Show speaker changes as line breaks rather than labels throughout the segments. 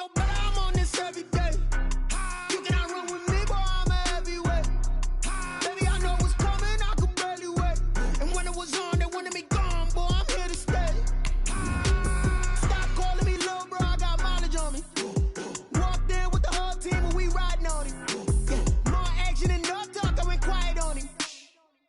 no better, I'm on this every day. You cannot run with me, boy, I'm a heavyweight. Baby, I know what's coming, I could barely wait. And when it was on, they wanted me gone, boy, I'm here to stay. Stop calling me little bro, I got mileage on me. Walked in with the whole team and we riding on him. Yeah, more action and no talk, I went quiet on him.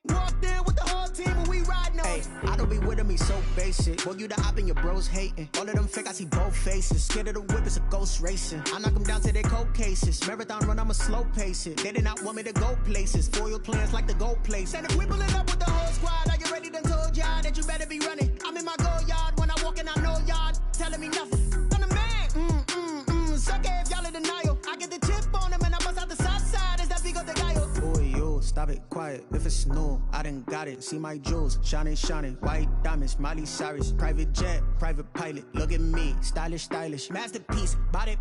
Walked in with the whole team and we riding on him.
I don't be with him, he's so basic. Boy, you the op and your bros hating. All of them fake, I see both faces. Scared of the whip, it's a ghost racing. I knock them down to their cold cases. Marathon run, I'ma slow pace it. They did not want me to go places. Foil plans like the go place. And if we pulling up with the whole squad, are you ready? Done told y'all that you better be running. I'm in my go yard. When I walk in, I know y'all telling me nothing. I'm the man. Suck it if y'all in denial. I get the chip on him and I bust out the south side. Is that Vigo the guy? Boy, yo, stop it, quiet. If it's new, I done got it. See my jewels, shining, shining. White diamonds, Miley Cyrus. Private jet, private pilot. Look at me, stylish, stylish. Masterpiece, body,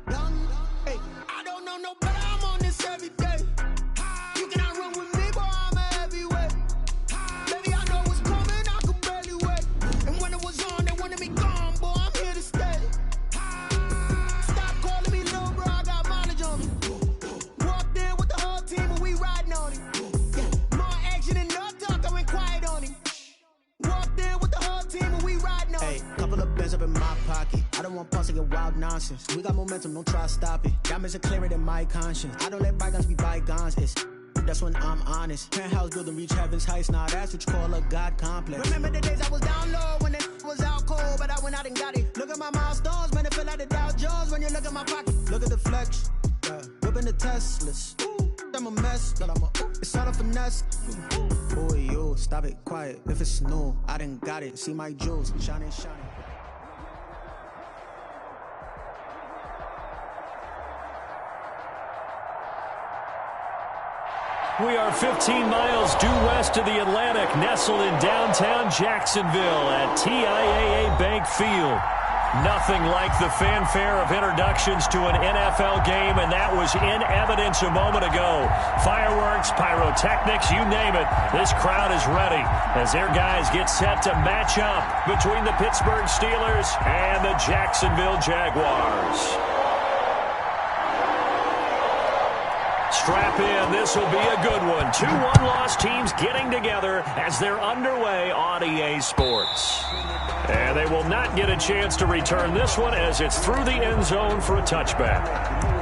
done.
Hey, I don't know no better, I'm on this every day. You cannot run with me, boy, I'm a heavyweight. Baby, I know what's coming, I could barely wait. And when it was on, they wanted me gone, boy, I'm here to stay. Stop calling me little bro, I got mileage on me. Walked in with the whole team and we riding on him. Yeah, more action and no talk, I went quiet on him. Walked in with the whole team and we riding on him.
Hey, couple of bands up in my pocket. I don't want pumps to get wild nonsense. We got momentum, don't try to stop it. Diamonds are clearer than my conscience. I don't let bygones be bygones. That's when I'm honest. Penthouse building reach heaven's heights. Now that's what you call a God complex.
Remember the days I was down low when it was out cold, but I went out and got it. Look at my milestones, man, it feel like the Dow Jones when you look at my pocket.
Look at the flex, whipping the Teslas. I'm a mess, but it's all a finesse. Boy, yo, stop it, quiet. If it's new, I done got it. See my jewels, shining, shining.
We are 15 miles due west of the Atlantic, nestled in downtown Jacksonville at TIAA Bank Field. Nothing like the fanfare of introductions to an NFL game, and that was in evidence a moment ago. Fireworks, pyrotechnics, you name it. This crowd is ready as their guys get set to match up between the Pittsburgh Steelers and the Jacksonville Jaguars. Strap in, this will be a good one. 2 one-loss teams getting together as they're underway on EA Sports. And they will not get a chance to return this one as it's through the end zone for a touchback.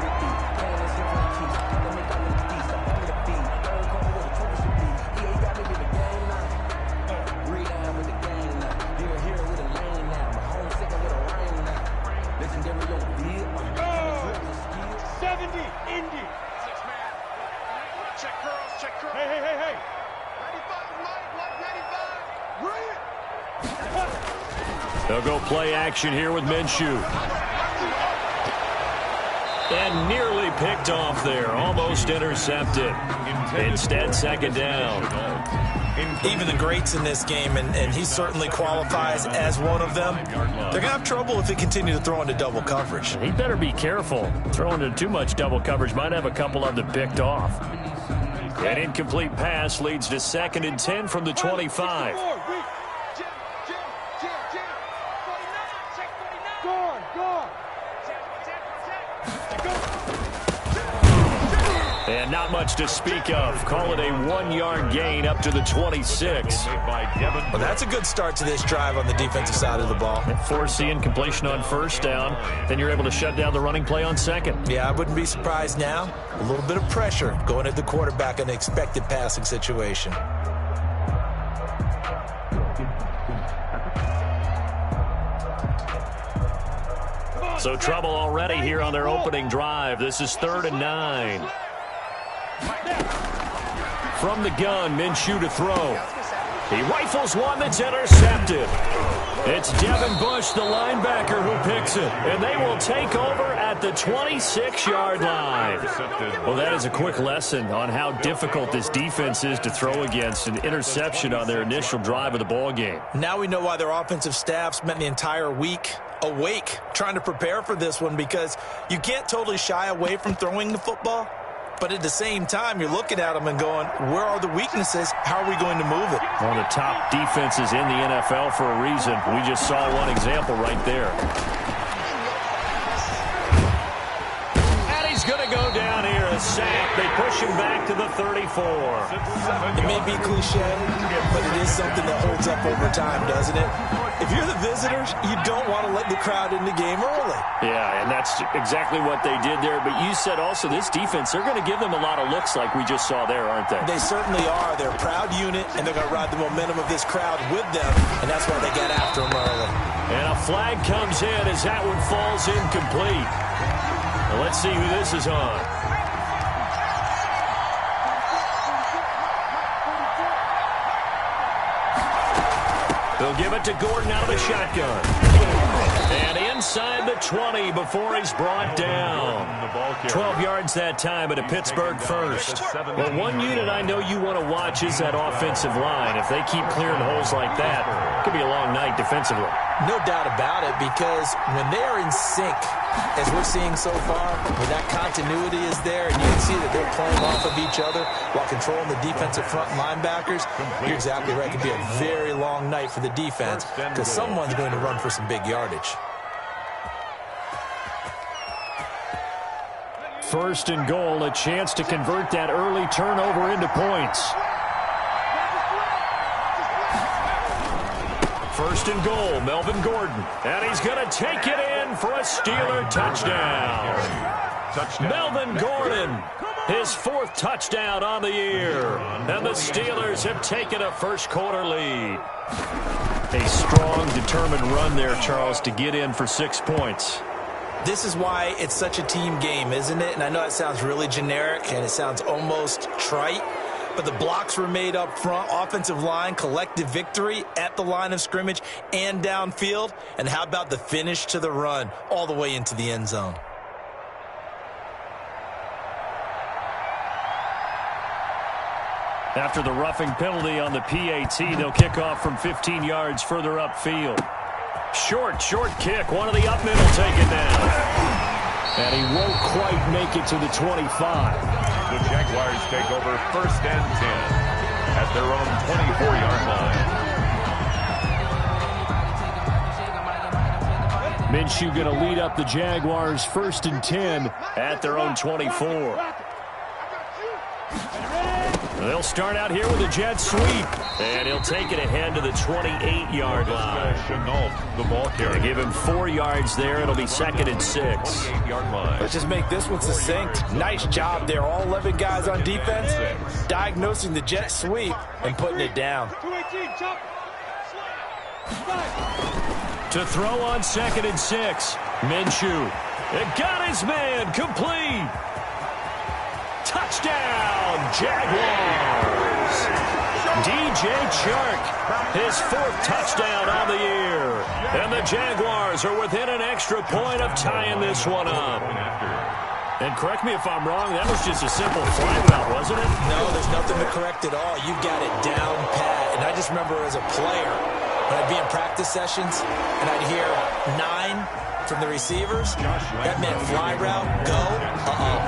They'll go play action here with Minshew. And nearly picked off there. Almost intercepted. Instead, second down.
Even the greats in this game, and he certainly qualifies as one of them, they're going to have trouble if they continue to throw into double coverage.
He better be careful. Throwing into too much double coverage might have a couple of them picked off. An incomplete pass leads to 2nd and 10 from the 25. And not much to speak of. Call it a 1-yard gain up to the 26.
Well, that's a good start to this drive on the defensive side of the ball.
Force the incompletion on first down. Then you're able to shut down the running play on second.
Yeah, I wouldn't be surprised now. A little bit of pressure going at the quarterback in an expected passing situation.
So trouble already here on their opening drive. This is 3rd and 9. From the gun, Minshew to throw. He rifles one that's intercepted. It's Devin Bush, the linebacker, who picks it. And they will take over at the 26-yard line. Well, that is a quick lesson on how difficult this defense is to throw against. An interception on their initial drive of the ballgame.
Now we know why their offensive staff spent the entire week awake trying to prepare for this one, because you can't totally shy away from throwing the football. But at the same time, you're looking at them and going, where are the weaknesses? How are we going to move it?
One of the top defenses in the NFL for a reason. We just saw one example right there. sack. They push him back to the 34.
It may be cliche, but it is something that holds up over time, doesn't it? If you're the visitors, you don't want to let the crowd in the game early.
Yeah, and that's exactly what they did there. But you said also this defense, they're going to give them a lot of looks like we just saw there, aren't they?
They certainly are. They're a proud unit, and they're going to ride the momentum of this crowd with them, and that's why they get after them early.
And a flag comes in as that one falls incomplete. Well, let's see who this is on. They'll give it to Gordon out of the shotgun. And inside the 20 before he's brought down. 12 yards that time, but a Pittsburgh first. Well, one unit I know you want to watch is that offensive line. If they keep clearing holes like that, it could be a long night defensively.
No doubt about it, because when they're in sync, as we're seeing so far, when that continuity is there, and you can see that they're playing off of each other while controlling the defensive front linebackers, you're exactly right. It could be a very long night for the defense because someone's going to run for some big yardage.
First and goal, a chance to convert that early turnover into points. First and goal, Melvin Gordon. And he's going to take it in for a Steeler touchdown. Melvin Gordon, his 4th touchdown on the year. And the Steelers have taken a first-quarter lead. A strong, determined run there, Charles, to get in for 6 points.
This is why it's such a team game, isn't it? And I know it sounds really generic and it sounds almost trite, but the blocks were made up front, offensive line, collective victory at the line of scrimmage and downfield. And how about the finish to the run all the way into the end zone?
After the roughing penalty on the PAT, they'll kick off from 15 yards further upfield. Short kick. One of the up middle taken down. And he won't quite make it to the 25.
The Jaguars take over 1st and 10 at their own 24-yard line.
Minshew going to lead up the Jaguars 1st and 10 at their own 24. They'll start out here with a jet sweep. And he'll take it ahead to the 28-yard line.
The ball carrier.
Give him 4 yards there. It'll be 2nd and 6.
28-yard line.
Let's just make this one succinct. Nice job there. All 11 guys on defense diagnosing the jet sweep and putting it down.
To throw on 2nd and 6. Minshew. It got his man. Complete. Touchdown, Jaguars. DJ Chark, his 4th touchdown on the year. And the Jaguars are within an extra point of tying this one up. And correct me if I'm wrong, that was just a simple flag route, wasn't it?
No, there's nothing to correct at all. You've got it down pat. And I just remember as a player, when I'd be in practice sessions and I'd hear 9 from the receivers, that meant fly route, go,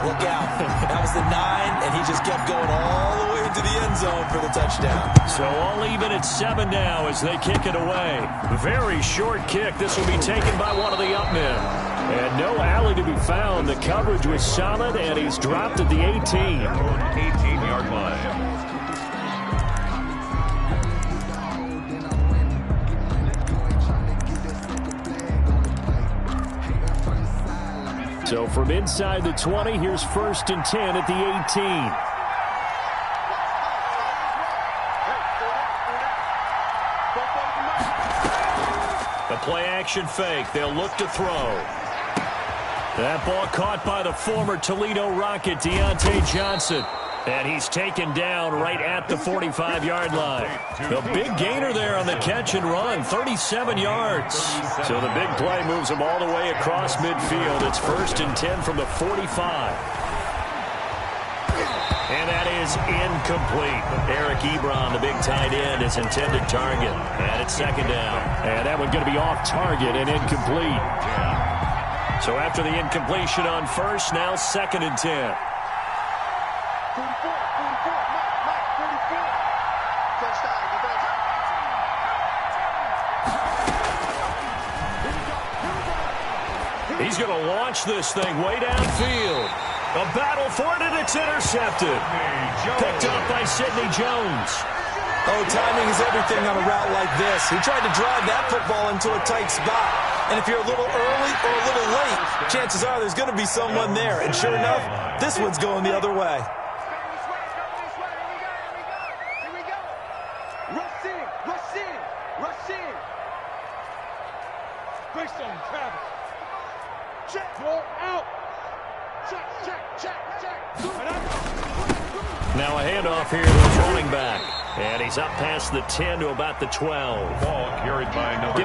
look out. That was the 9, and he just kept going all the way into the end zone for the touchdown.
So all even at 7 now as they kick it away. Very short kick. This will be taken by one of the up men. And no alley to be found. The coverage was solid, and he's dropped at the 18.
18-yard line.
So from inside the 20, here's 1st and 10 at the 18. The play-action fake. They'll look to throw. That ball caught by the former Toledo Rocket, Deontay Johnson. And he's taken down right at the 45-yard line. The big gainer there on the catch and run, 37 yards. So the big play moves him all the way across midfield. It's 1st and 10 from the 45. And that is incomplete. Eric Ebron, the big tight end, his intended target. And it's 2nd down. And that one going to be off target and incomplete. So after the incompletion on 1st, now 2nd and 10. He's going to launch this thing way downfield. A battle for it, and it's intercepted. Picked up by Sidney Jones.
Oh, timing is everything on a route like this. He tried to drive that football into a tight spot. And if you're a little early or a little late, chances are there's going to be someone there. And sure enough, this one's going the other way.
Now a handoff here to his running back. And he's up past the 10 to about the 12.
Ball carried by number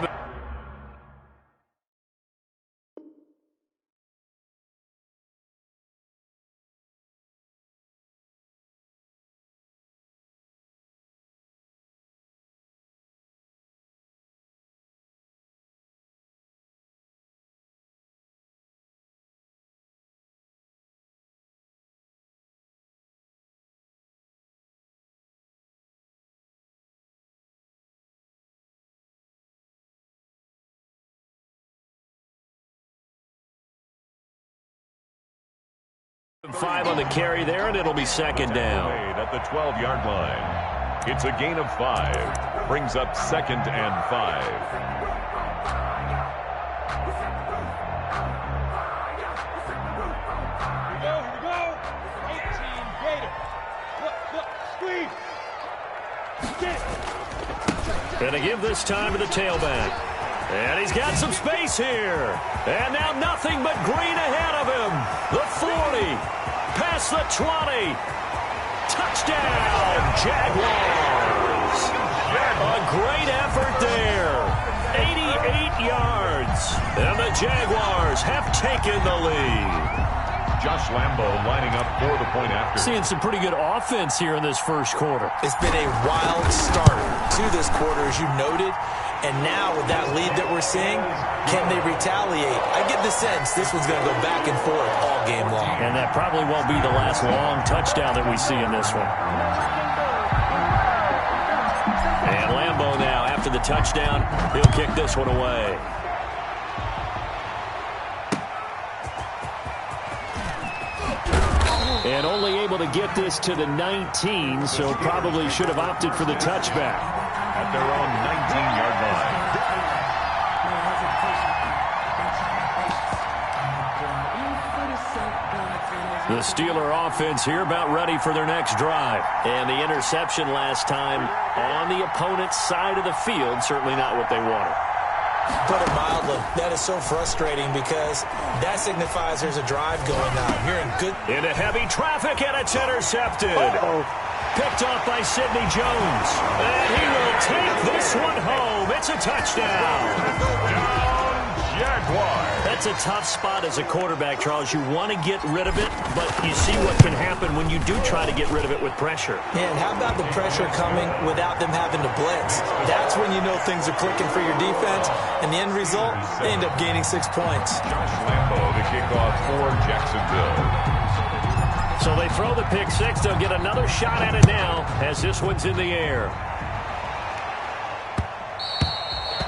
5 on the carry there, and it'll be second down.
At the 12-yard line. It's a gain of 5. Brings up 2nd and 5.
Here we go. 18 Gator. Squeeze.
Gonna give this time to the tailback. And he's got some space here. And now nothing but green ahead of him. The 40. Past the 20. Touchdown, Jaguars. A great effort there. 88 yards. And the Jaguars have taken the lead.
Josh Lambo lining up for the point after.
Seeing some pretty good offense here in this first quarter.
It's been a wild start to this quarter, as you noted. And now with that lead that we're seeing, can they retaliate? I get the sense this one's going to go back and forth all game long.
And that probably won't be the last long touchdown that we see in this one. And Lambo now, after the touchdown, he'll kick this one away. And only able to get this to the 19, so probably should have opted for the touchback.
At their own 19-yard line.
The Steeler offense here about ready for their next drive. And the interception last time on the opponent's side of the field, certainly not what they wanted.
Put it mildly, that is so frustrating because that signifies there's a drive going on. You're in good...
Into heavy traffic, and it's intercepted. Picked off by Sidney Jones. And he will take this one home. It's a touchdown.
Jaguars.
That's a tough spot as a quarterback, Charles. You want to get rid of it, but you see what can happen when you do try to get rid of it with pressure.
And how about the pressure coming without them having to blitz? That's when you know things are clicking for your defense. And the end result, they end up gaining 6 points.
Josh Lambo, the kickoff for Jacksonville.
So they throw the pick six. They'll get another shot at it now as this one's in the air.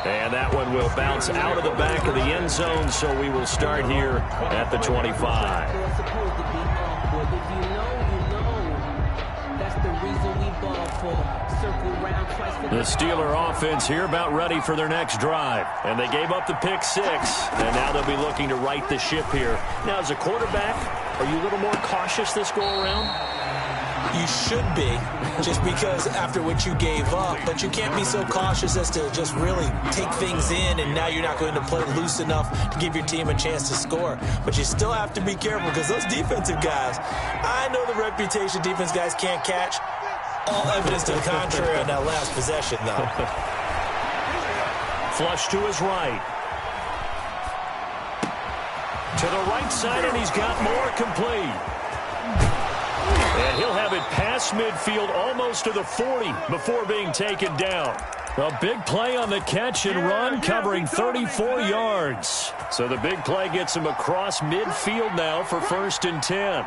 And that one will bounce out of the back of the end zone, so we will start here at the 25. The Steeler offense here about ready for their next drive. And they gave up the pick six, and now they'll be looking to right the ship here. Now, as a quarterback, are you a little more cautious this go-around?
You should be, just because after what you gave up, but you can't be so cautious as to just really take things in, and now you're not going to play loose enough to give your team a chance to score. But you still have to be careful because those defensive guys, I know the reputation defense guys can't catch. All evidence to the contrary on that last possession, though.
Flush to his right. To the right side, and he's got more complete. And he'll have it past midfield almost to the 40 before being taken down. A big play on the catch and run, covering 34 yards. So the big play gets him across midfield now for 1st and 10.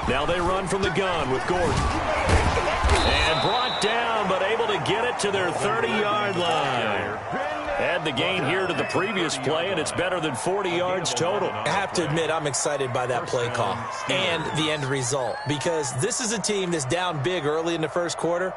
Now they run from the gun with Gordon. And brought down, but able to get it to their 30-yard line. And add the gain here to the previous play, and it's better than 40 yards total.
I have to admit, I'm excited by that play call and the end result, because this is a team that's down big early in the first quarter,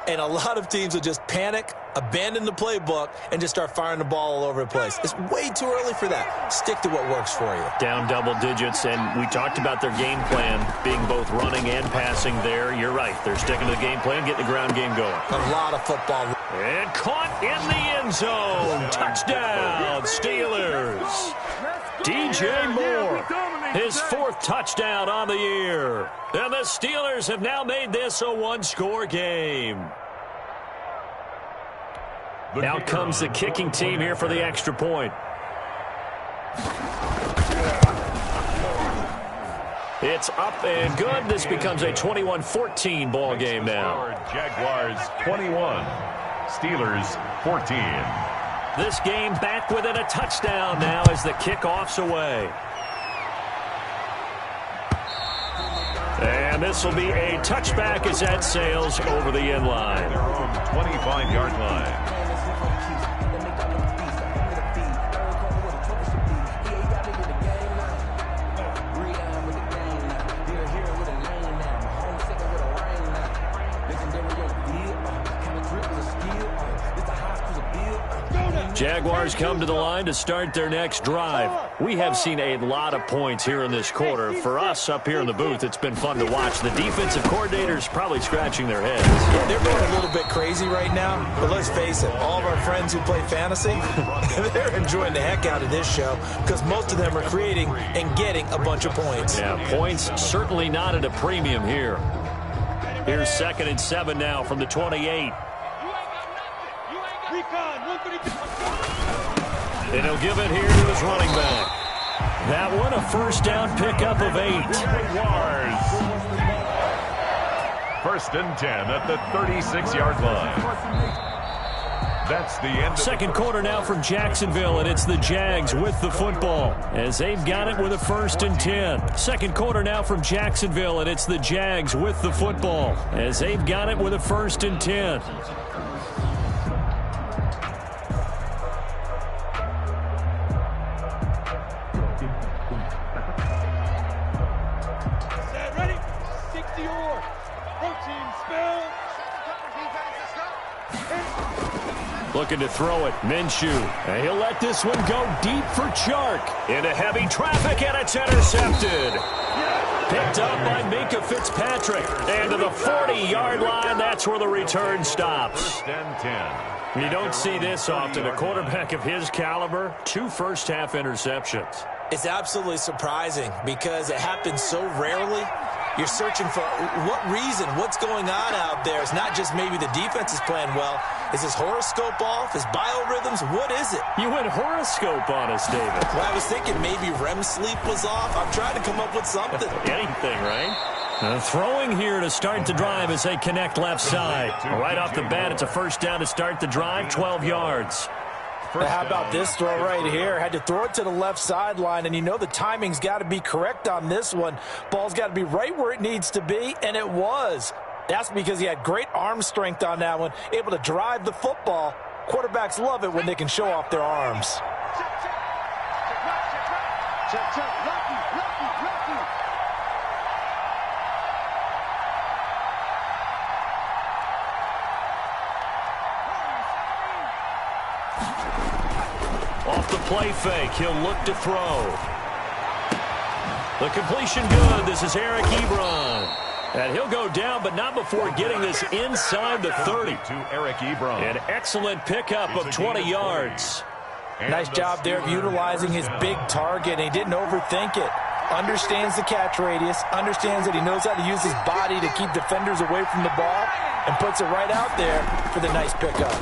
and a lot of teams will just panic, abandon the playbook, and just start firing the ball all over the place. It's way too early for that. Stick to what works for you.
Down double digits, and we talked about their game plan being both running and passing there. You're right. They're sticking to the game plan, getting the ground game going.
A lot of football.
And caught in the end zone. Touchdown, Steelers. DJ Moore, his 4th touchdown on the year. And the Steelers have now made this a one-score game. Out comes the kicking team here for the extra point. It's up and good. This becomes a 21-14 ball game now.
Jaguars 21, Steelers 14.
This game back within a touchdown now as the kickoff's away. And this will be a touchback as that sails over the end line.
Their own 25-yard line.
Jaguars come to the line to start their next drive. We have seen a lot of points here in this quarter. For us up here in the booth, it's been fun to watch. The defensive coordinators probably scratching their heads.
Yeah, they're going a little bit crazy right now, but let's face it, all of our friends who play fantasy, they're enjoying the heck out of this show because most of them are creating and getting a bunch of points.
Yeah, points certainly not at a premium here. Here's 2nd and 7 now from the 28. And he'll give it here to his running back. That one a first down pickup of 8.
Jaguars. 1st and 10 at the 36-yard line. That's the end.
Second quarter now from Jacksonville, and it's the Jags with the football as they've got it with a 1st and 10. Second quarter now from Jacksonville, and it's the Jags with the football as they've got it with a 1st and 10. Looking to throw it. Minshew. And he'll let this one go deep for Chark. Into heavy traffic, and it's intercepted. Picked up by Minkah Fitzpatrick. And to the 40-yard line, that's where the return stops.
1st and 10.
You don't see this often. A quarterback of his caliber, 2 first-half interceptions.
It's absolutely surprising because it happens so rarely. You're searching for what reason, what's going on out there. It's not just maybe the defense is playing well. Is his horoscope off? His biorhythms? What is it?
You went horoscope on us, David.
Well, I was thinking maybe REM sleep was off. I'm trying to come up with something.
Anything, right? Throwing here to start the drive as they connect left side. Right off the bat, it's a first down to start the drive, 12 yards.
How about this throw right here? Had to throw it to the left sideline, and you know the timing's got to be correct on this one. Ball's got to be right where it needs to be, and it was. That's because he had great arm strength on that one, able to drive the football. Quarterbacks love it when they can show off their arms.
Off the play fake, he'll look to throw. The completion good. This is Eric Ebron. And he'll go down, but not before getting this inside the 30.
To Eric Ebron.
An excellent pickup of 20 yards.
Nice job there of utilizing his big target, and he didn't overthink it. Understands the catch radius, understands that he knows how to use his body to keep defenders away from the ball, and puts it right out there for the nice pickup.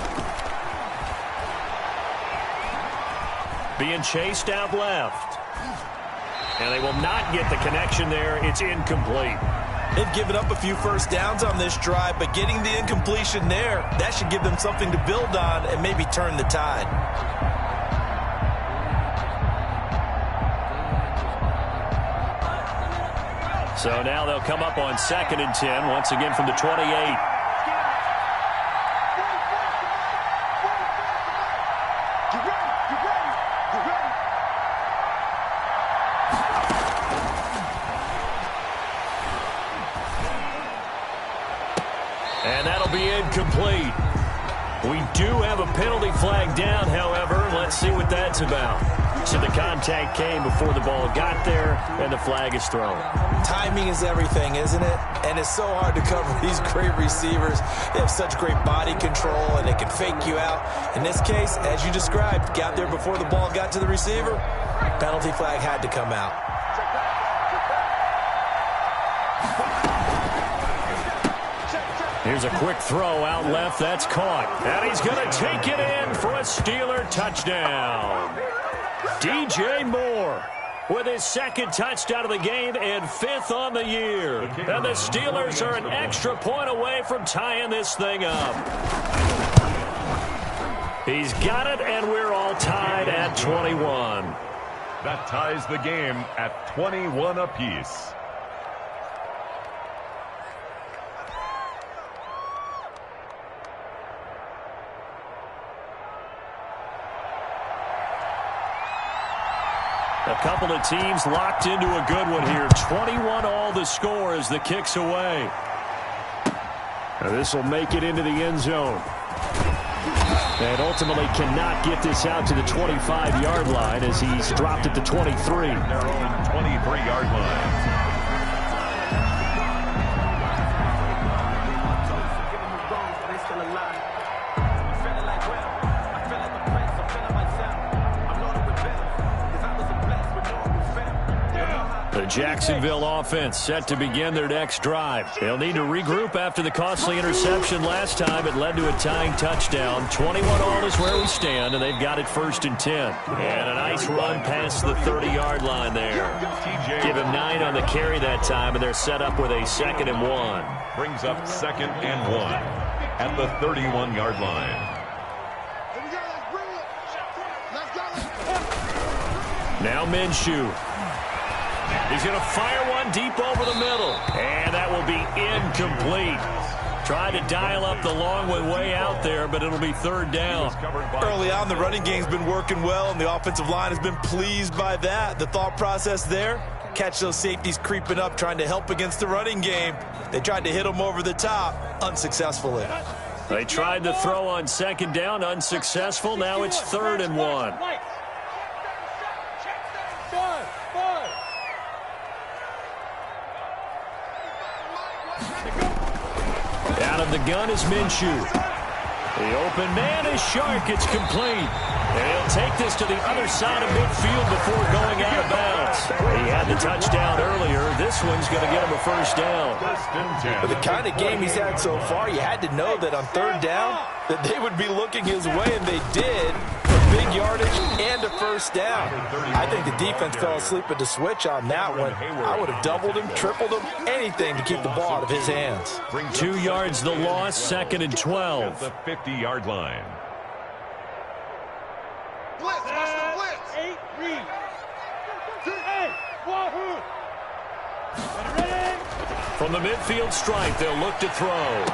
Being chased out left. And they will not get the connection there. It's incomplete.
They've given up a few first downs on this drive, but getting the incompletion there, that should give them something to build on and maybe turn the tide.
So now they'll come up on 2nd and 10, once again from the 28. And that'll be incomplete. We do have a penalty flag down, however. Let's see what that's about. So the contact came before the ball got there, and the flag is thrown.
Timing is everything, isn't it? And it's so hard to cover these great receivers. They have such great body control, and they can fake you out. In this case, as you described, got there before the ball got to the receiver. Penalty flag had to come out.
Here's a quick throw out left. That's caught. And he's going to take it in for a Steeler touchdown. DJ Moore with his second touchdown of the game and 5th on the year. And the Steelers are an extra point away from tying this thing up. He's got it, and we're all tied at 21.
That ties the game at 21 apiece.
A couple of teams locked into a good one here. 21 all the score as the kick's away. This will make it into the end zone. And ultimately cannot get this out to the 25-yard line as he's dropped at the 23.
Their own 23-yard line.
The Jacksonville offense set to begin their next drive. They'll need to regroup after the costly interception last time. It led to a tying touchdown. 21 all is where we stand, and they've got it 1st and 10. And a nice run past the 30-yard line there. Give him 9 on the carry that time, and they're set up with a 2nd and 1.
Brings up 2nd and 1 at the 31-yard line.
Now Minshew. He's going to fire one deep over the middle. And that will be incomplete. Tried to dial up the long one way out there, but it'll be 3rd down.
Early on, the running game's been working well, and the offensive line has been pleased by that. The thought process there, catch those safeties creeping up, trying to help against the running game. They tried to hit them over the top, unsuccessfully.
They tried to throw on 2nd down, unsuccessful. Now it's 3rd and 1. Out of the gun is Minshew. The open man is Shark. It's complete. And he'll take this to the other side of midfield before going out of bounds. He had the touchdown earlier. This one's going to get him a 1st down.
But the kind of game he's had so far, you had to know that on 3rd down that they would be looking his way, and they did. Big yardage and a 1st down. I think the defense fell asleep at the switch on that one. I would have doubled him, tripled him, anything to keep the ball out of his hands.
2 yards the loss, 2nd and 12.
The 50-yard line.
Blitz, watch the blitz. 8, read. 8, wahoo.
From the midfield stripe, they'll look to throw.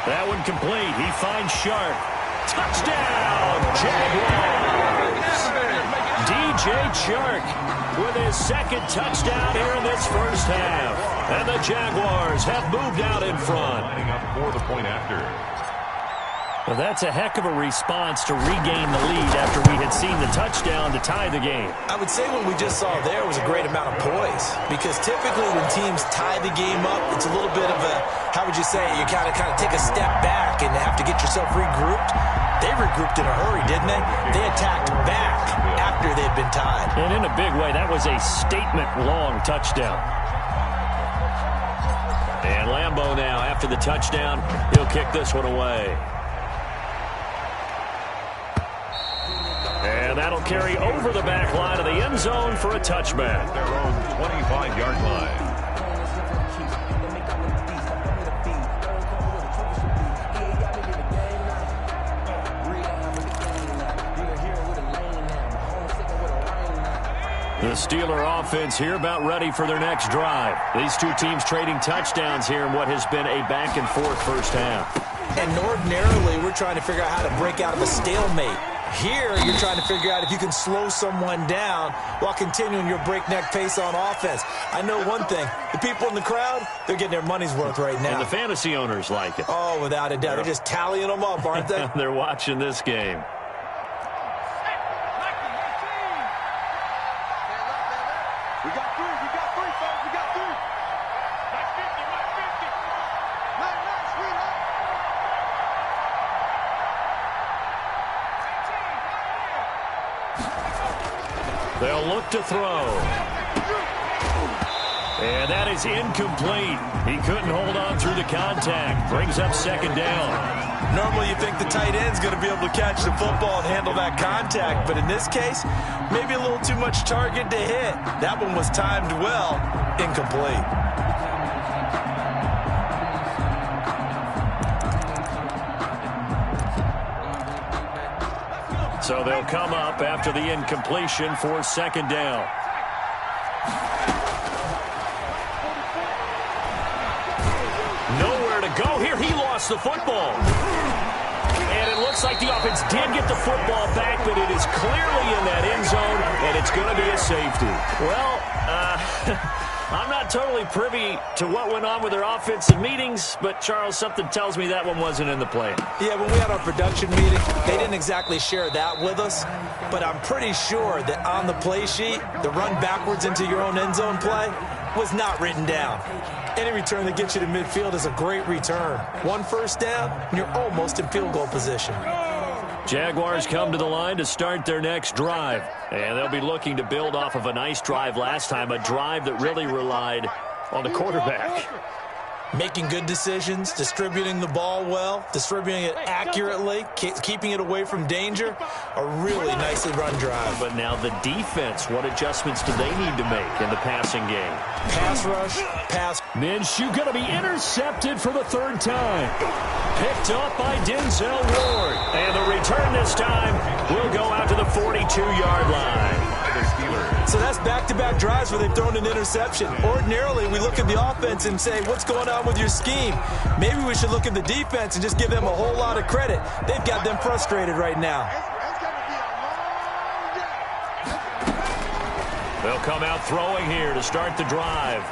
That one complete. He finds Shark. Touchdown, Jaguars! DJ Chark with his 2nd touchdown here in this 1st half. And the Jaguars have moved out in front.
Lining up for the point after.
Well, that's a heck of a response to regain the lead after we had seen the touchdown to tie the game.
I would say what we just saw there was a great amount of poise, because typically when teams tie the game up, it's a little bit of a, how would you say, you kind of take a step back and have to get yourself regrouped. They regrouped in a hurry, didn't they? They attacked back after they'd been tied.
And in a big way, that was a statement-long touchdown. And Lambeau now, after the touchdown, he'll kick this one away. And that'll carry over the back line of the end zone for a touchback.
Their own 25-yard line.
The Steeler offense here about ready for their next drive. These two teams trading touchdowns here in what has been a back-and-forth 1st half.
And ordinarily, we're trying to figure out how to break out of a stalemate. Here, you're trying to figure out if you can slow someone down while continuing your breakneck pace on offense. I know one thing. The people in the crowd, they're getting their money's worth right now.
And the fantasy owners like it.
Oh, without a doubt. They're just tallying them up, aren't they?
They're watching this game.
We got three, fellas. We got three. Nice 50, nice 50. Nice, sweetheart.
They'll look to throw. And that is incomplete. He couldn't hold on through the contact. Brings up second down.
Normally you think the tight end's going to be able to catch the football and handle that contact. But in this case, maybe a little too much target to hit. That one was timed well. Incomplete.
So they'll come up after the incompletion for second down. Nowhere to go here. He lost the football. And it looks like the offense did get the football back, but it is clearly in that end zone, and it's going to be a safety. Well, I'm not totally privy to what went on with their offensive meetings, but, Charles, something tells me that one wasn't in the plan.
Yeah, when we had our production meeting, they didn't exactly share that with us, but I'm pretty sure that on the play sheet, the run backwards into your own end zone play was not written down. Any return that gets you to midfield is a great return. One first down, and you're almost in field goal position.
Jaguars come to the line to start their next drive. And they'll be looking to build off of a nice drive last time, a drive that really relied on the quarterback.
Making good decisions, distributing the ball well, distributing it accurately, keeping it away from danger. A really nicely run drive.
But now the defense, what adjustments do they need to make in the passing game?
Pass rush, pass.
Minshew going to be intercepted for the third time. Picked up by Denzel Ward. And the return this time will go out to the 42-yard line.
So that's back-to-back drives where they've thrown an interception. Ordinarily, we look at the offense and say, what's going on with your scheme? Maybe we should look at the defense and just give them a whole lot of credit. They've got them frustrated right now.
They'll come out throwing here to start the drive.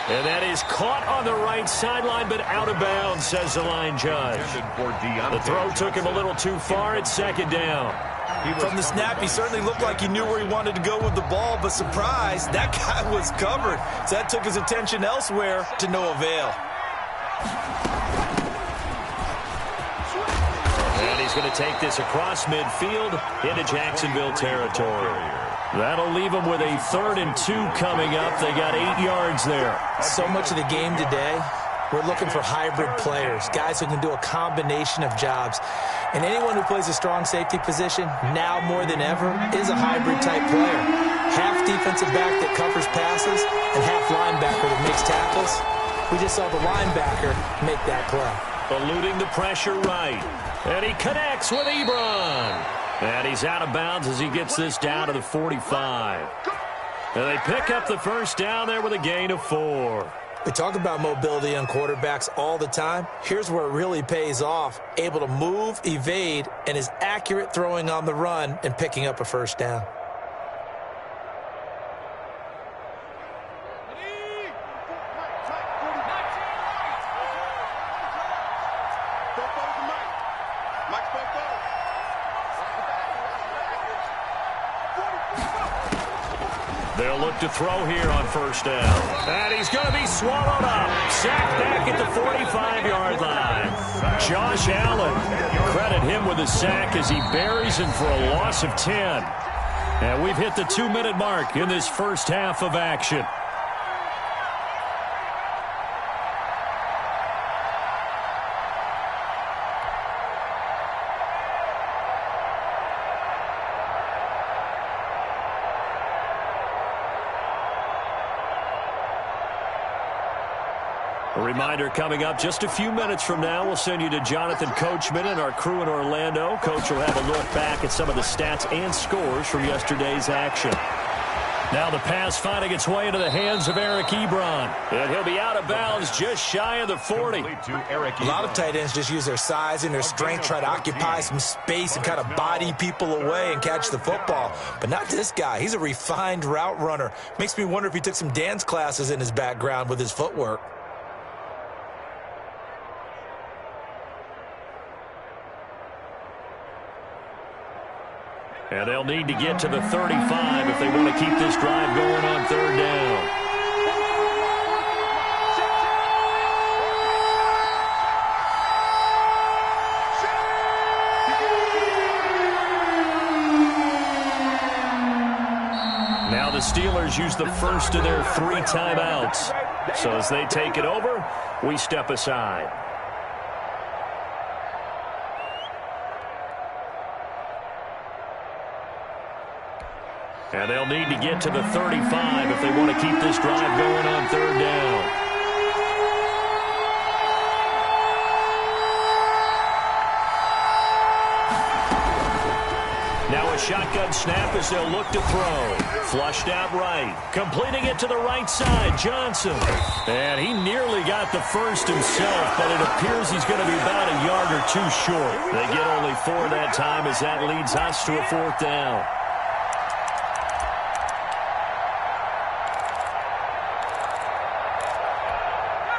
And that is caught on the right sideline, but out of bounds, says the line judge. The throw took him a little too far at second down.
From the snap, he certainly looked like he knew where he wanted to go with the ball, but surprise, that guy was covered. So that took his attention elsewhere to no avail.
And he's going to take this across midfield into Jacksonville territory. That'll leave them with a 3rd and 2 coming up. They got 8 yards there.
So much of the game today, we're looking for hybrid players, guys who can do a combination of jobs. And anyone who plays a strong safety position, now more than ever, is a hybrid-type player. Half defensive back that covers passes and half linebacker that makes tackles. We just saw the linebacker make that play.
Eluding the pressure right. And he connects with Ebron. And he's out of bounds as he gets this down to the 45. And they pick up the first down there with a gain of 4.
We talk about mobility on quarterbacks all the time. Here's where it really pays off. Able to move, evade, and is accurate throwing on the run and picking up a first down.
They'll look to throw here on first down. And he's going to be swallowed up. Sacked back at the 45-yard line. Josh Allen, credit him with a sack as he buries him for a loss of 10. And we've hit the 2-minute mark in this first half of action. A reminder coming up just a few minutes from now, we'll send you to Jonathan Coachman and our crew in Orlando. Coach will have a look back at some of the stats and scores from yesterday's action. Now the pass finding its way into the hands of Eric Ebron. And he'll be out of bounds just shy of the 40.
A lot of tight ends just use their size and their strength, try to occupy some space and kind of body people away and catch the football. But not this guy. He's a refined route runner. Makes me wonder if he took some dance classes in his background with his footwork.
And they'll need to get to the 35 if they want to keep this drive going on third down. Now the Steelers use the first of their 3 timeouts. So as they take it over, we step aside. And they'll need to get to the 35 if they want to keep this drive going on third down. Now a shotgun snap as they'll look to throw. Flushed out right. Completing it to the right side, Johnson. And he nearly got the first himself, but it appears he's going to be about a yard or 2 short. They get only 4 that time as that leads us to a 4th down.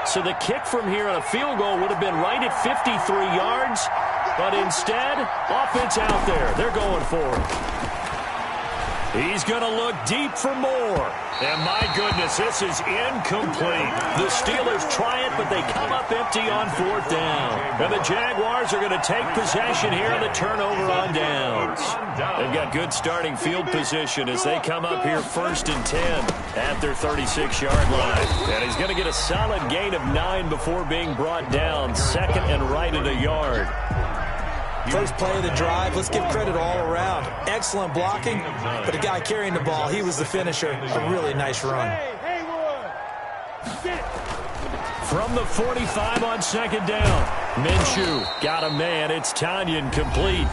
So the kick from here on a field goal would have been right at 53 yards, but instead, offense out there. They're going for it. He's going to look deep for more. And my goodness, this is incomplete. The Steelers try it, but they come up empty on 4th down. And the Jaguars are going to take possession here on the turnover on downs. They've got good starting field position as they come up here 1st and 10 at their 36-yard line. And he's going to get a solid gain of 9 before being brought down. 2nd and right at a yard.
First play of the drive, let's give credit all around. Excellent blocking, but the guy carrying the ball, he was the finisher. A really nice run.
From the 45 on 2nd down. Minshew got a man. It's Tanyan complete.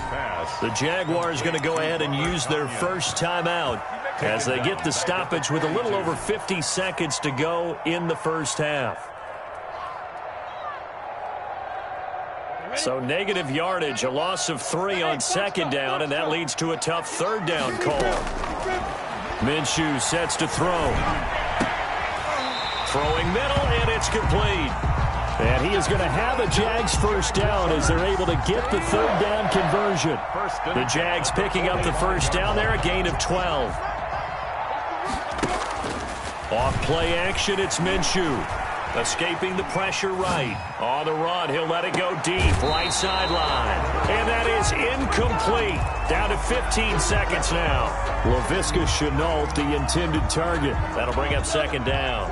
The Jaguars going to go ahead and use their first timeout as they get the stoppage with a little over 50 seconds to go in the first half. So negative yardage, a loss of 3 on 2nd down, and that leads to a tough 3rd down call. Minshew sets to throw. Throwing middle, and it's complete. And he is going to have a Jags first down as they're able to get the 3rd down conversion. The Jags picking up the first down there, a gain of 12. Off play action, it's Minshew. Escaping the pressure right. On the run, he'll let it go deep. Right sideline. And that is incomplete. Down to 15 seconds now. Laviska Shenault, the intended target. That'll bring up 2nd down.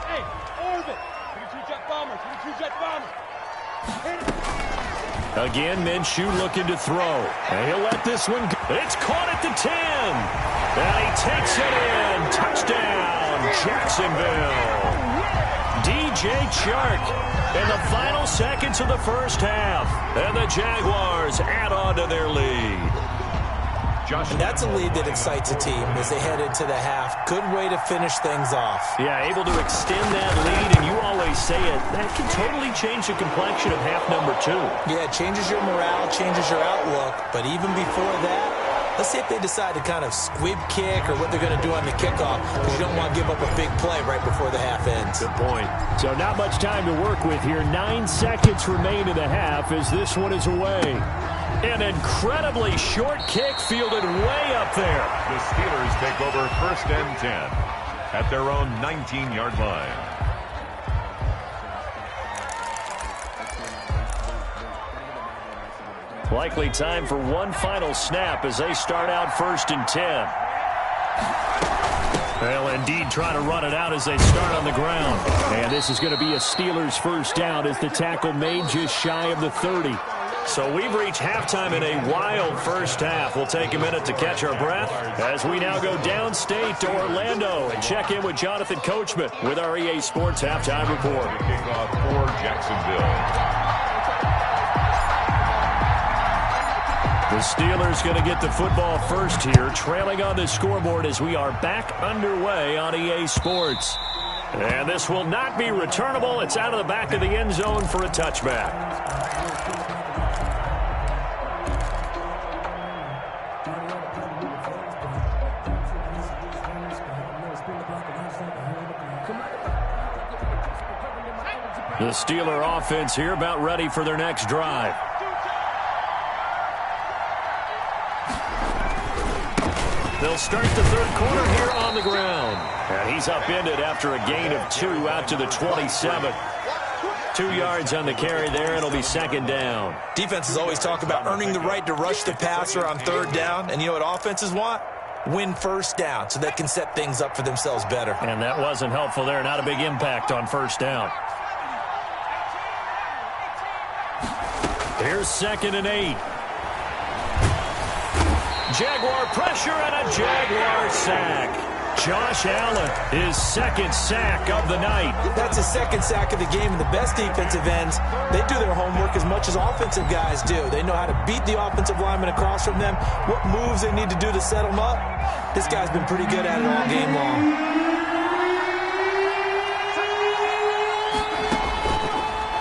Hey, Orbit. Jet bombers. Jet bombers.
Again, Minshew looking to throw. And he'll let this one go. It's caught at the 10. And he takes it in. Touchdown, Jacksonville. DJ Chark in the final seconds of the first half. And the Jaguars add on to their lead.
And that's a lead that excites a team as they head into the half. Good way to finish things off.
Yeah, able to extend that lead, and you always say it, that can totally change the complexion of half number 2.
Yeah, it changes your morale, changes your outlook. But even before that, let's see if they decide to kind of squib kick or what they're going to do on the kickoff, because you don't want to give up a big play right before the half ends.
Good point. So not much time to work with here. 9 seconds remain in the half as this one is away. An incredibly short kick fielded way up there.
The Steelers take over 1st and 10 at their own 19-yard line.
Likely time for one final snap as they start out 1st and 10. Well, indeed, trying to run it out as they start on the ground. And this is going to be a Steelers first down as the tackle made just shy of the 30. So we've reached halftime in a wild first half. We'll take a minute to catch our breath as we now go downstate to Orlando and check in with Jonathan Coachman with our EA Sports Halftime Report.
Kickoff for Jacksonville.
The Steelers going to get the football first here, trailing on the scoreboard as we are back underway on EA Sports. And this will not be returnable. It's out of the back of the end zone for a touchback. The Steeler offense here about ready for their next drive. They'll start the third quarter here on the ground. And he's upended after a gain of 2 out to the 27. 2 yards on the carry there. It'll be second down.
Defenses always talk about earning the right to rush the passer on third down. And you know what offenses want? Win first down so they can set things up for themselves better.
And that wasn't helpful there. Not a big impact on first down. Here's 2nd and 8. Jaguar pressure and a Jaguar sack. Josh Allen, his 2nd sack of the night.
That's his 2nd sack of the game, and the best defensive ends, they do their homework as much as offensive guys do. They know how to beat the offensive lineman across from them, what moves they need to do to set them up. This guy's been pretty good at it all game long.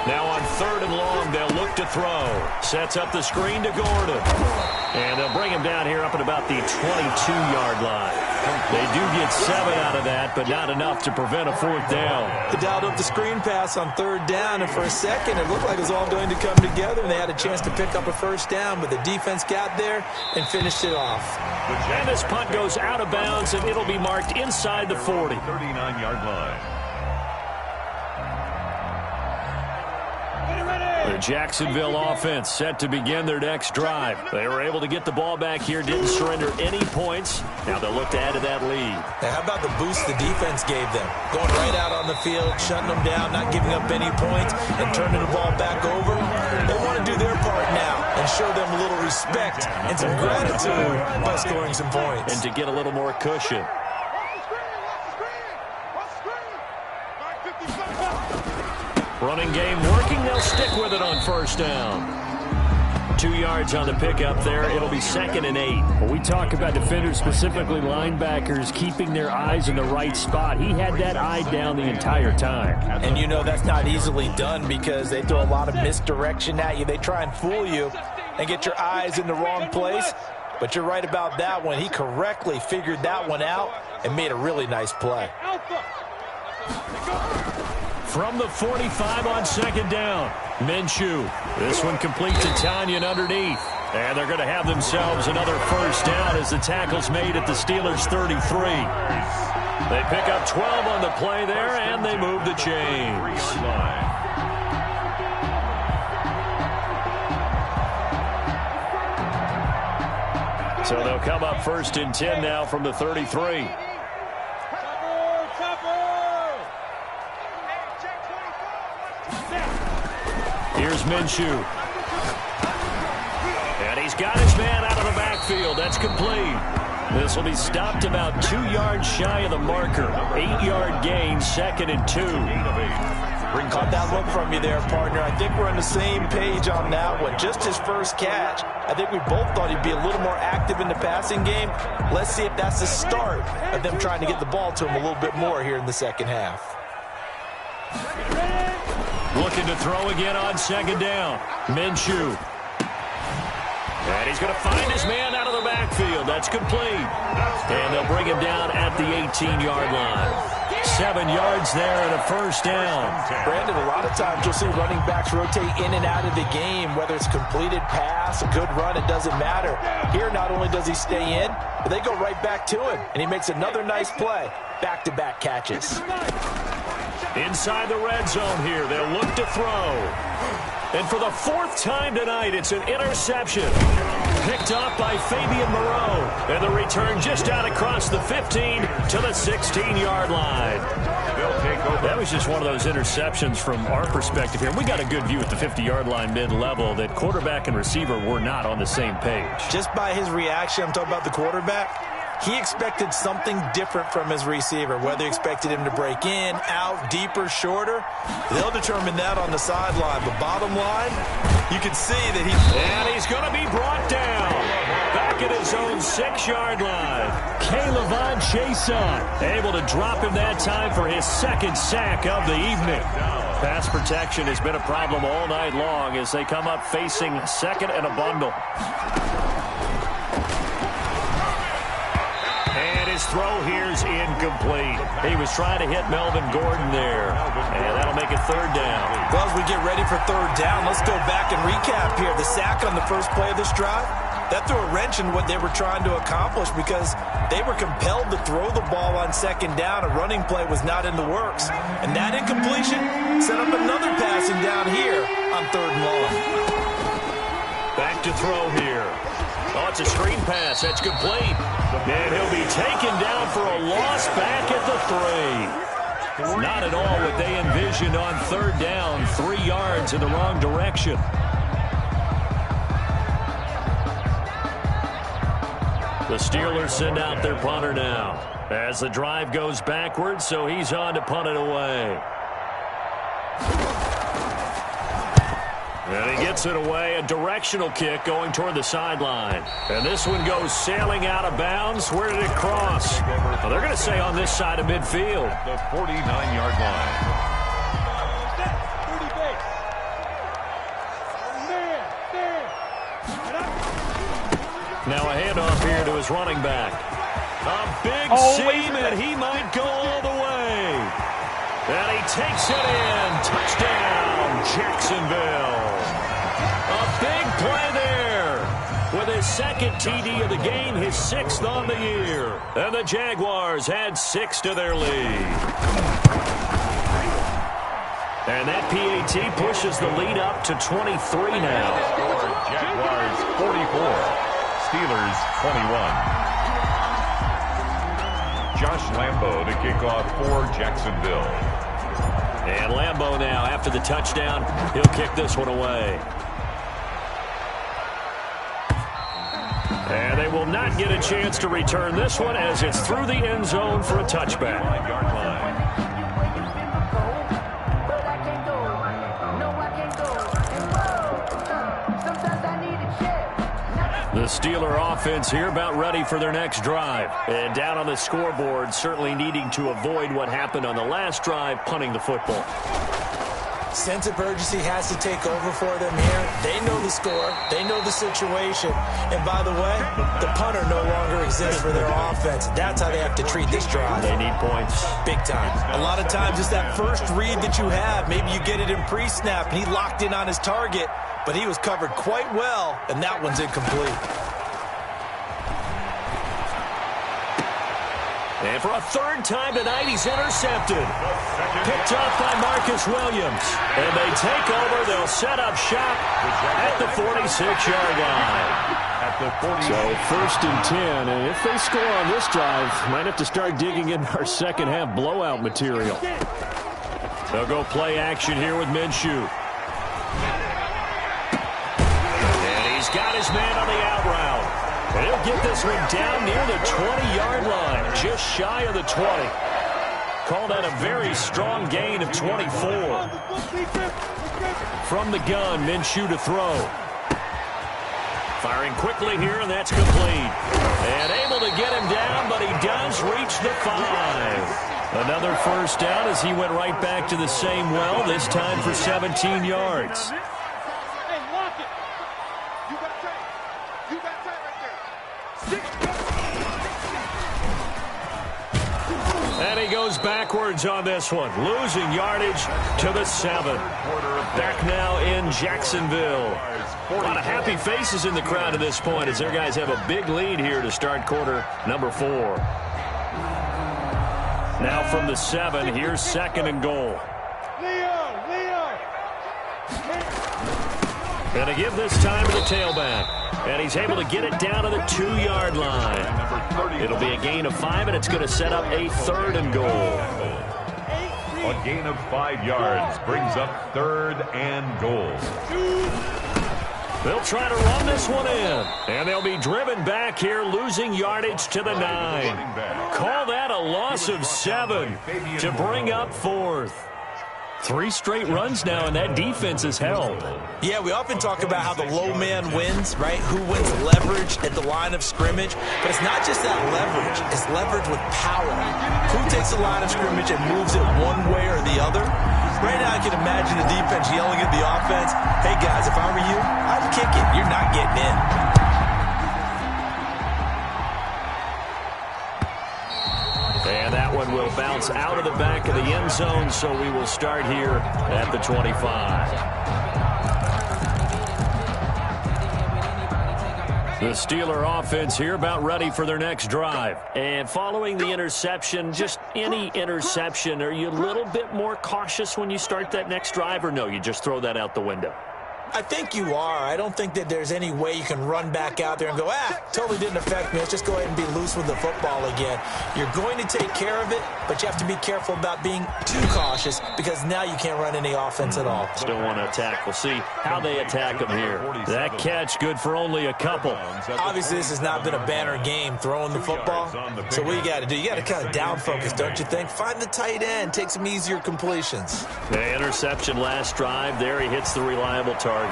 Now on 3rd and long, they'll look to throw. Sets up the screen to Gordon. And they'll bring him down here up at about the 22-yard line. They do get 7 out of that, but not enough to prevent a 4th down.
They dialed up the screen pass on 3rd down, and for a second, it looked like it was all going to come together, and they had a chance to pick up a 1st down, but the defense got there and finished it off.
And this punt goes out of bounds, and it'll be marked inside the 40.
39-yard line.
The Jacksonville offense set to begin their next drive. They were able to get the ball back here, didn't surrender any points. Now they'll look to add to that lead.
Now, how about the boost the defense gave them? Going right out on the field, shutting them down, not giving up any points, and turning the ball back over. They want to do their part now and show them a little respect and some gratitude by scoring some points.
And to get a little more cushion. Running game working. They'll stick with it on 1st down. 2 yards on the pickup there. It'll be 2nd and 8.
When we talk about defenders, specifically linebackers, keeping their eyes in the right spot, he had that eye down the entire time.
And you know that's not easily done because they throw a lot of misdirection at you. They try and fool you and get your eyes in the wrong place. But you're right about that one. He correctly figured that one out and made a really nice play.
From the 45 on 2nd down, Minshew. This one complete to Tanyan underneath. And they're going to have themselves another 1st down as the tackle's made at the Steelers' 33. They pick up 12 on the play there, and they move the chains. So they'll come up 1st and 10 now from the 33. Here's Minshew. And he's got his man out of the backfield. That's complete. This will be stopped about 2 yards shy of the marker. 8-yard gain, 2nd and 2.
Caught that look from you there, partner. I think we're on the same page on that one. Just his first catch. I think we both thought he'd be a little more active in the passing game. Let's see if that's the start of them trying to get the ball to him a little bit more here in the second half.
Looking to throw again on 2nd down. Minshew. And he's going to find his man out of the backfield. That's complete. And they'll bring him down at the 18-yard line. 7 yards there and a 1st down.
Brandon, a lot of times you'll see running backs rotate in and out of the game, whether it's completed pass, a good run, it doesn't matter. Here, not only does he stay in, but they go right back to him, and he makes another nice play. Back-to-back catches.
Inside the red zone here, they'll look to throw. And for the 4th time tonight, it's an interception. Picked off by Fabian Moreau. And the return just out across the 15 to the 16-yard line. That was just one of those interceptions from our perspective here. We got a good view at the 50-yard line mid-level that quarterback and receiver were not on the same page.
Just by his reaction, I'm talking about the quarterback, he expected something different from his receiver, whether he expected him to break in, out, deeper, shorter. They'll determine that on the sideline. But bottom line, you can see that
And he's going to be brought down. 6-yard line. Caleb Chason able to drop him that time for his second sack of the evening. Pass protection has been a problem all night long as they come up facing second and a bundle. And his throw here's incomplete. He was trying to hit Melvin Gordon there. And that'll make it third down.
Well, as we get ready for third down, let's go back and recap here. The sack on the first play of this drive, that threw a wrench in what they were trying to accomplish because they were compelled to throw the ball on second down. A running play was not in the works. And that incompletion set up another passing down here on third and long.
Back to throw here. Oh, it's a screen pass. That's complete. And he'll be taken down for a loss back at the 3. Not at all what they envisioned on third down. 3 yards in the wrong direction. The Steelers send out their punter now as the drive goes backwards, so he's on to punt it away. And he gets it away, a directional kick going toward the sideline. And this one goes sailing out of bounds. Where did it cross? Well, they're going to say on this side of midfield.
The 49-yard line.
Now a handoff here to his running back. A big seam, and he might go all the way. And he takes it in. Touchdown, Jacksonville. A big play there. With his second TD of the game, his 6th on the year. And the Jaguars add 6 to their lead. And that PAT pushes the lead up to 23 now.
Jaguars 44. Steelers 21. Josh Lambo to kick off for Jacksonville.
And Lambo now, after the touchdown, he'll kick this one away. And they will not get a chance to return this one as it's through the end zone for a touchback.
9-yard line.
The Steeler offense here about ready for their next drive. And down on the scoreboard, certainly needing to avoid what happened on the last drive, punting the football.
Sense of urgency has to take over for them here. They know the score. They know the situation. And by the way, the punter no longer exists for their offense. That's how they have to treat this drive.
They need points.
Big time. A lot of times it's that first read that you have. Maybe you get it in pre-snap, and he locked in on his target. But he was covered quite well, and that one's incomplete.
And for a third time tonight, he's intercepted. Picked off by Marcus Williams. And they take over. They'll set up shop at the 46-yard line.
So 1st and 10, and if they score on this drive, might have to start digging in our second half blowout material.
They'll go play action here with Minshew. Got his man on the out route. And he'll get this one down near the 20-yard line, just shy of the 20. Call that a very strong gain of 24. From the gun, Minshew to throw. Firing quickly here, and that's complete. And able to get him down, but he does reach the 5. Another first down as he went right back to the same well, this time for 17 yards. And he goes backwards on this one, losing yardage to the 7. Back now in Jacksonville. A lot of happy faces in the crowd at this point as their guys have a big lead here to start quarter number 4. Now from the 7, here's 2nd and goal. And to give this time to the tailback. And he's able to get it down to the 2-yard line. It'll be a gain of 5, and it's going to set up a 3rd and goal.
A gain of 5 yards brings up 3rd and goal.
They'll try to run this one in. And they'll be driven back here, losing yardage to the 9. Call that a loss of 7 to bring up 4th. 3 straight runs now, and that defense is held.
Yeah, we often talk about how the low man wins, right? Who wins leverage at the line of scrimmage. But it's not just that leverage. It's leverage with power. Who takes the line of scrimmage and moves it one way or the other? Right now, I can imagine the defense yelling at the offense, hey, guys, if I were you, I'd kick it. You're not getting in.
And that one will bounce out of the back of the end zone, so we will start here at the 25. The Steeler offense here about ready for their next drive. And following the interception, just any interception, are you a little bit more cautious when you start that next drive, or no, you just throw that out the window?
I think you are. I don't think that there's any way you can run back out there and go, totally didn't affect me. Let's just go ahead and be loose with the football again. You're going to take care of it, but you have to be careful about being too cautious because now you can't run any offense at all.
Still want to attack. We'll see how they attack them here. That catch good for only a couple.
Obviously, this has not been a banner game throwing the football. So what you got to do, you got to kind of down focus, don't you think? Find the tight end, take some easier completions.
The interception last drive. There he hits the reliable target.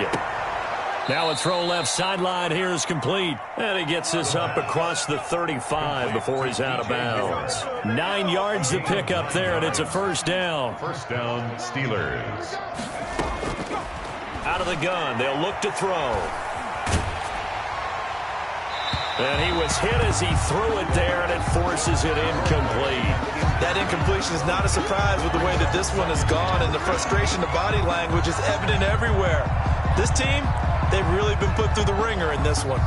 Now a throw left sideline here is complete. And he gets this up across the 35 before he's out of bounds. 9 yards to pick up there, and it's a first down.
First down, Steelers.
Out of the gun, they'll look to throw. And he was hit as he threw it there, and it forces it incomplete.
That incompletion is not a surprise with the way that this one has gone, and the frustration, the body language is evident everywhere. This team, they've really been put through the ringer in this one.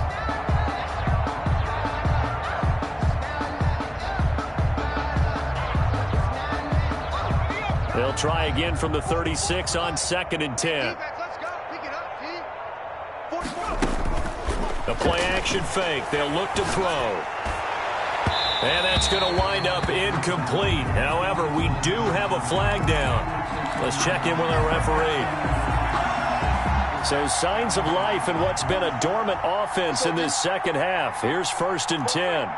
They'll try again from the 36 on 2nd and 10. The play-action fake. They'll look to throw. And that's going to wind up incomplete. However, we do have a flag down. Let's check in with our referee. So signs of life in what's been a dormant offense in this second half. Here's 1st and 10.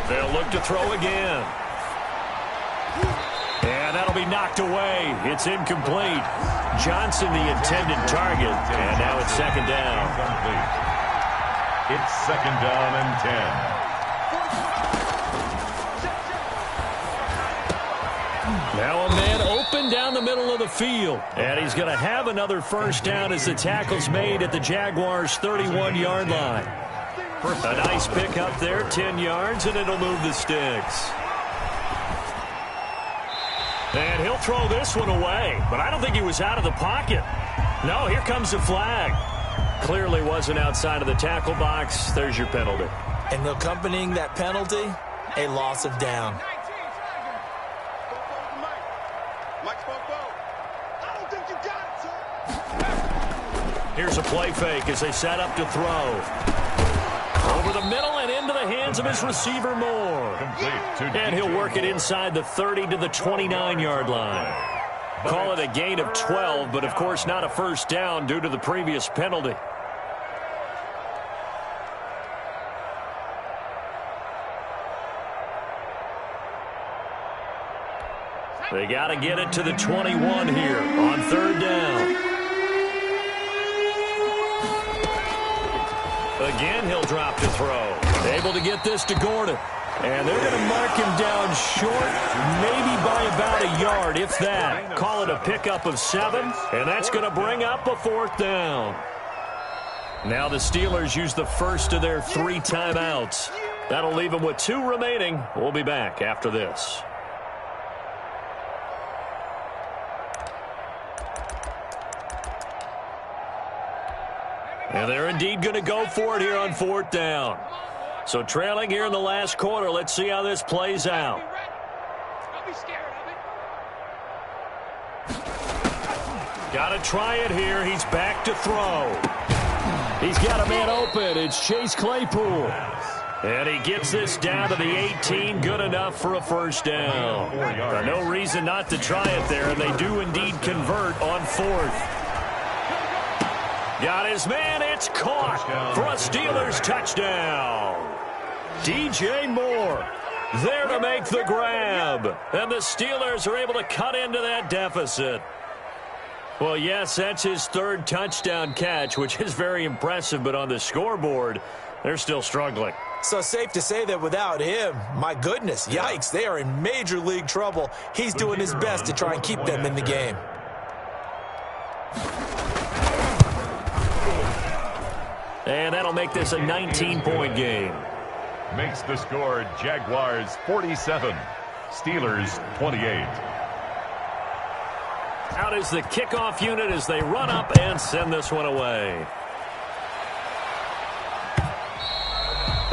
They'll look to throw again. And that'll be knocked away. It's incomplete. Johnson, the intended target. And now it's 2nd down.
It's 2nd down and 10.
Now a man open down the middle of the field. And he's going to have another first down as the tackle's made at the Jaguars' 31-yard line. A nice pick up there, 10 yards, and it'll move the sticks. And he'll throw this one away, but I don't think he was out of the pocket. No, here comes the flag. Clearly wasn't outside of the tackle box. There's your penalty.
And accompanying that penalty, a loss of down.
Here's a play fake as they set up to throw. Over the middle and into the hands of his receiver, Moore. And he'll work it inside the 30 to the 29-yard line. Call it a gain of 12, but of course not a first down due to the previous penalty. They got to get it to the 21 here on 3rd down. Again, he'll drop to throw. Able to get this to Gordon. And they're going to mark him down short, maybe by about a yard, if that. Call it a pickup of 7, and that's going to bring up a 4th down. Now the Steelers use the first of their 3 timeouts. That'll leave them with 2 remaining. We'll be back after this. And they're indeed going to go for it here on 4th down. So trailing here in the last quarter, let's see how this plays out. Got to try it here. He's back to throw. He's got a man open. It's Chase Claypool. And he gets this down to the 18. Good enough for a first down. No reason not to try it there, and they do indeed convert on 4th. Got his man. It's caught for a Steelers touchdown. DJ Moore. there to make the grab. And the Steelers are able to cut into that deficit. Well, yes, that's his third touchdown catch, which is very impressive, but on the scoreboard, they're still struggling.
So safe to say that without him, my goodness, yikes, they are in major league trouble. He's doing his best to try and keep them in the game.
And that'll make this a 19-point game.
Makes the score Jaguars 47, Steelers 28.
Out is the kickoff unit as they run up and send this one away.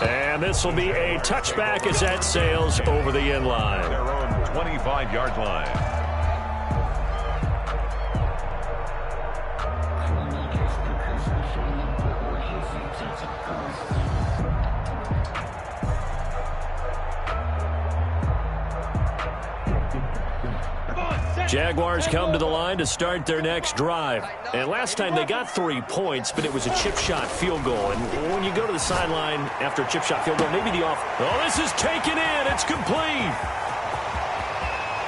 And this will be a touchback as that sails over the end line.
Their own 25-yard line.
Jaguars come to the line to start their next drive. And last time they got 3 points, but it was a chip shot field goal. And when you go to the sideline after a chip shot field goal, maybe oh, this is taken in. It's complete.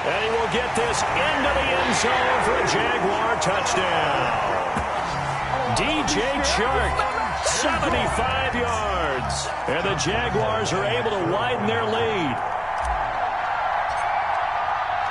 And he will get this into the end zone for a Jaguar touchdown. DJ Chark, 75 yards. And the Jaguars are able to widen their lead.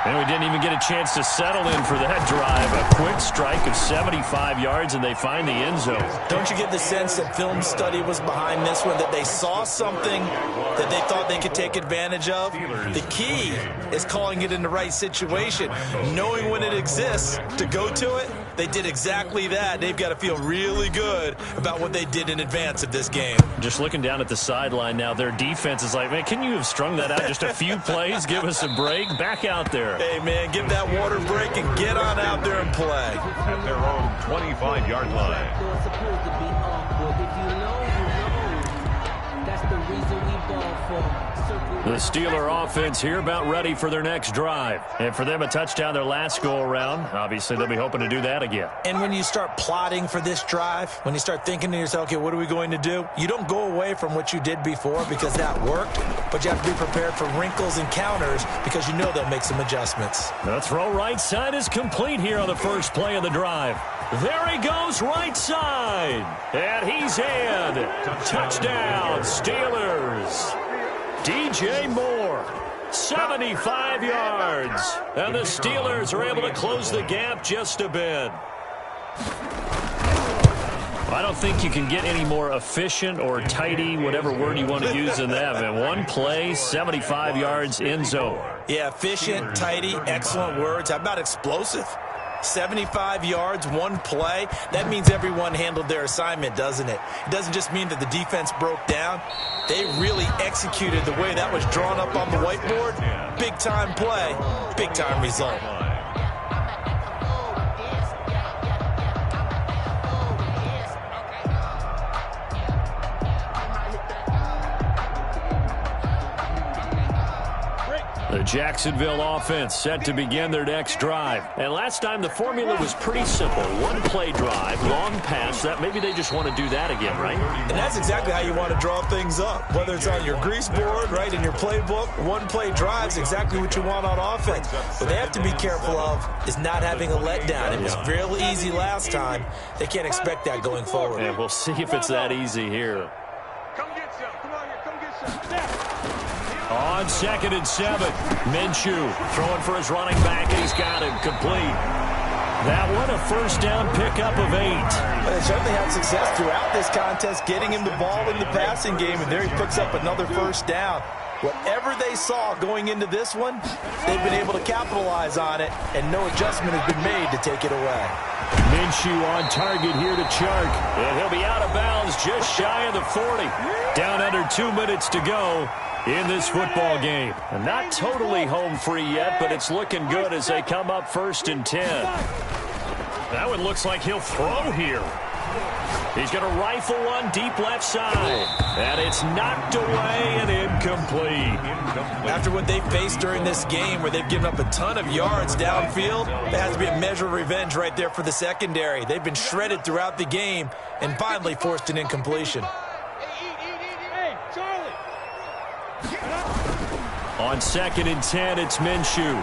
And we didn't even get a chance to settle in for that drive. A quick strike of 75 yards, and they find the end zone.
Don't you get the sense that film study was behind this one, that they saw something that they thought they could take advantage of? The key is calling it in the right situation, knowing when it exists to go to it. They did exactly that. They've got to feel really good about what they did in advance of this game.
Just looking down at the sideline now, their defense is like, man, can you have strung that out just a few plays? Give us a break. Back out there.
Hey, man, give that water break and get on out there and play.
At their own 25-yard line.
That's the reason we ball for.
The Steeler offense here about ready for their next drive. And for them, a touchdown their last go-around. Obviously, they'll be hoping to do that again.
And when you start plotting for this drive, when you start thinking to yourself, okay, what are we going to do? You don't go away from what you did before because that worked, but you have to be prepared for wrinkles and counters because you know they'll make some adjustments.
The throw right side is complete here on the first play of the drive. There he goes right side. And he's in. Touchdown, Steelers. DJ Moore, 75 yards. And the Steelers are able to close the gap just a bit. I don't think you can get any more efficient or tidy, whatever word you want to use in that. Man, one play, 75 yards, end zone.
Yeah, efficient, tidy, excellent words. How about explosive? 75 yards, one play. That means everyone handled their assignment, doesn't it? It doesn't just mean that the defense broke down. They really executed the way that was drawn up on the whiteboard. Big-time play, big-time result.
The Jacksonville offense set to begin their next drive. And last time the formula was pretty simple. One play drive, long pass. That maybe they just want to do that again, right?
And that's exactly how you want to draw things up. Whether it's on your grease board, right, in your playbook, one play drive is exactly what you want on offense. What they have to be careful of is not having a letdown. It was fairly easy last time. They can't expect that going forward.
And we'll see if it's that easy here.
Come get some. Come on here. Come get some.
On 2nd and 7, Minshew throwing for his running back, and he's got him complete. That one, a first down pickup of 8.
They certainly had success throughout this contest, getting him the ball in the passing game, and there he picks up another first down. Whatever they saw going into this one, they've been able to capitalize on it, and no adjustment has been made to take it away.
Minshew on target here to Chark, and he'll be out of bounds just shy of the 40. Down under 2 minutes to go in this football game. And not totally home free yet, but it's looking good as they come up 1st and 10. That one looks like he'll throw here. He's going to rifle one deep left side. And it's knocked away and incomplete.
After what they faced during this game where they've given up a ton of yards downfield, there has to be a measure of revenge right there for the secondary. They've been shredded throughout the game and finally forced an incompletion.
On 2nd and 10, it's Minshew.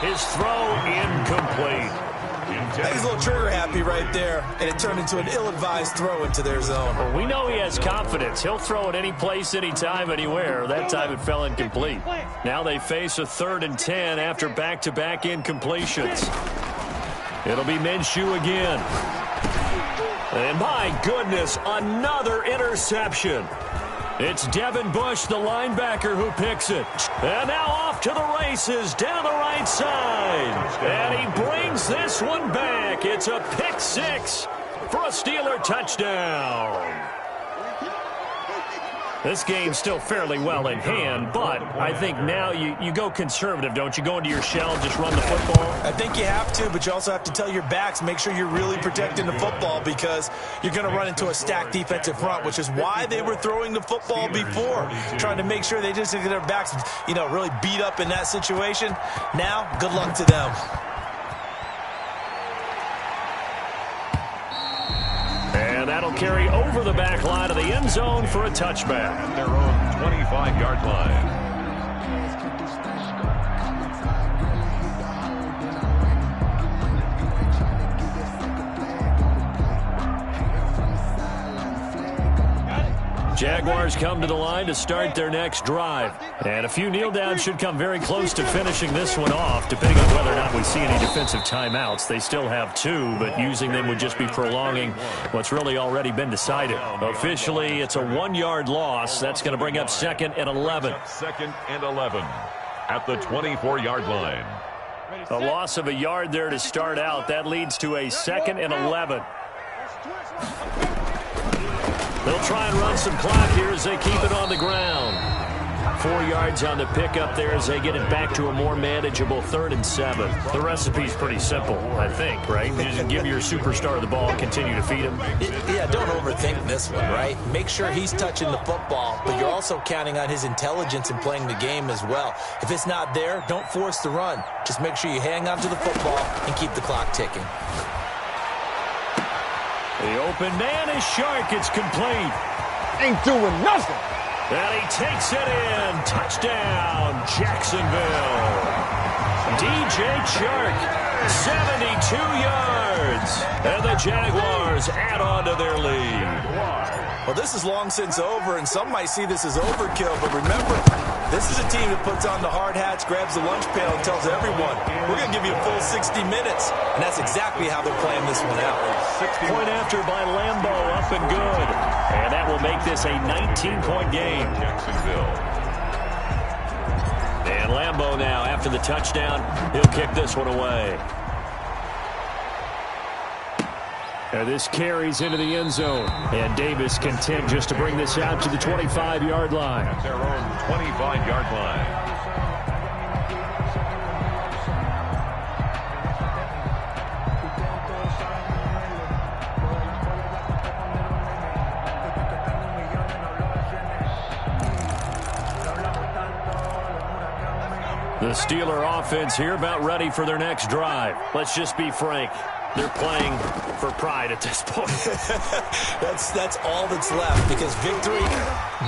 His throw incomplete.
He's a little trigger happy right there, and it turned into an ill-advised throw into their zone.
Well, we know he has confidence. He'll throw it any place, anytime, anywhere. That time it fell incomplete. Now they face a 3rd and 10 after back-to-back incompletions. It'll be Minshew again. And my goodness, another interception. It's Devin Bush, the linebacker, who picks it. And now off to the races down the right side. And he brings this one back. It's a pick 6 for a Steeler touchdown. This game's still fairly well in hand, but I think now you go conservative, don't you? Go into your shell and just run the football?
I think you have to, but you also have to tell your backs, make sure you're really protecting the football because you're going to run into a stacked defensive front, which is why they were throwing the football before, trying to make sure they just get their backs, really beat up in that situation. Now, good luck to them.
And that'll carry over the back line of the end zone for a touchback.
At their own 25-yard line.
Jaguars come to the line to start their next drive. And a few kneel downs should come very close to finishing this one off, depending on whether or not we see any defensive timeouts. They still have 2, but using them would just be prolonging what's really already been decided. Officially, it's a 1-yard loss. That's going to bring up 2nd and 11.
2nd and 11 at the 24-yard line.
A loss of a yard there to start out. That leads to a 2nd and 11. They'll try and run some clock here as they keep it on the ground. 4 yards on the pickup there as they get it back to a more manageable 3rd and 7. The recipe's pretty simple, I think, right? You just give your superstar the ball and continue to feed him.
Yeah, don't overthink this one, right? Make sure he's touching the football, but you're also counting on his intelligence in playing the game as well. If it's not there, don't force the run. Just make sure you hang on to the football and keep the clock ticking.
The open man is Shark. It's complete.
Ain't doing nothing.
And he takes it in. Touchdown, Jacksonville. DJ Chark, 72 yards. And the Jaguars add on to their lead.
Well, this is long since over, and some might see this as overkill, but remember, this is a team that puts on the hard hats, grabs the lunch pail, and tells everyone, we're going to give you a full 60 minutes. And that's exactly how they're playing this one out.
Point after by Lambo, up and good. And that will make this a 19-point game.
Jacksonville.
And Lambo now, after the touchdown, he'll kick this one away. And this carries into the end zone. And Davis content just to bring this out to the 25-yard line.
At their own 25-yard line.
The Steeler offense here about ready for their next drive. Let's just be frank. They're playing for pride at this point.
That's all that's left because victory,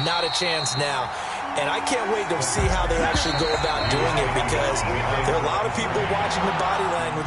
not a chance now. And I can't wait to see how they actually go about doing it because there are a lot of people watching the body language of